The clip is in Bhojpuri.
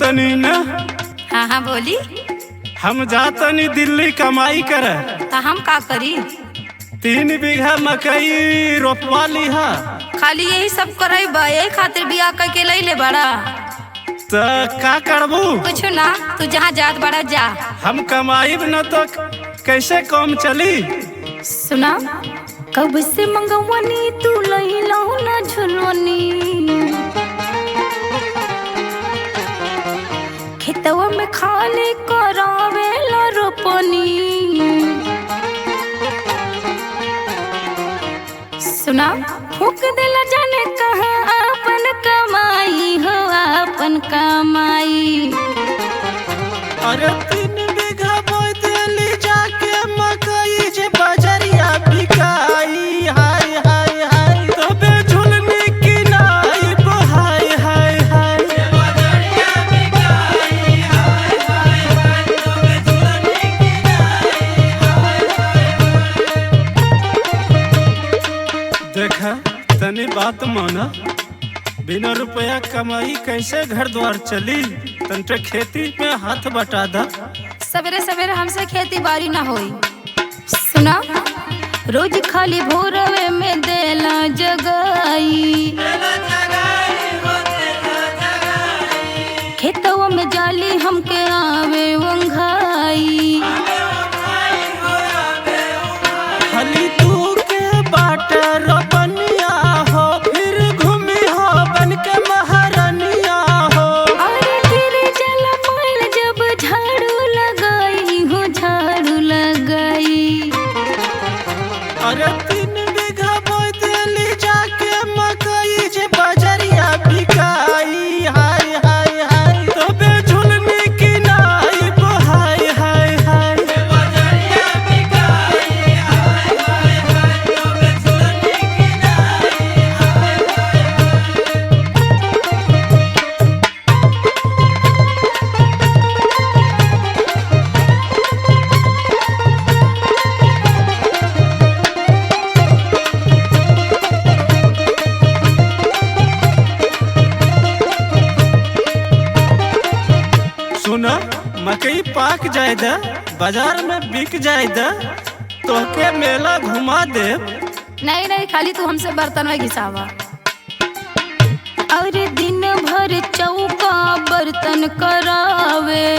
तनी न। हाँ हाँ बोली। हम जातनी दिल्ली कमाई कर। तो हम का करी? 3 बीघा मकई रोपवा ली हा। खाली यही सब करे बा, यही खातिर बियाह करके ले बड़ा। तो का करबू? कुछ ना, तू जहाँ जात बड़ा जा। हम कमाई न तो कैसे काम चली? सुना, कब से मंगवानी तू लइला ना झुलवानी। खेतवा में खाली करावेला रोपनी। सुना, फूक देला जाने कहाँ अपन कमाई हो, अपन कमाई। अरे 3 बीघा बोई देली जाके मकई जे बजरिया बिकाई। हाय हाय हाय तबे झुलनी की नाई हाय हाय हाय। बजरिया बिकाई हाय हाय हाय तबे झुलनी की नाई हाय हाय हाय। देखा तनी बात माना, बिना रुपया कमाई कैसे घर द्वार चली? तंटे खेती में हाथ बटा दा। सवेरे सवेरे हमसे खेती बाड़ी ना होई। सुना, रोज खाली भोरवे में देला जगाई। खेतवा में जाली हमके आवे वंघाई। खाली तू के बाट रोपनिया हो, फिर घूमी हो बन के महारानिया हो। अरे गिरे जल मैल जब झाड़ू लगाई हो, झाड़ू लगाई। अरे 3 बीघा बोई देली जाके मकई जे बजरिया बिकाई। हाय हाय हाय तबे झुलनी की नाई हाय हाय हाय। बजरिया बिकाई हाय हाय हाय तबे झुलनी की नाई हाय सुना, मकई पाक जाए दा, बाजार में बिक जाए दा, तोहके मेला घुमा दे। नहीं नहीं, खाली तू हमसे बर्तन में घिसावा। और दिन भर चौका बर्तन करावे।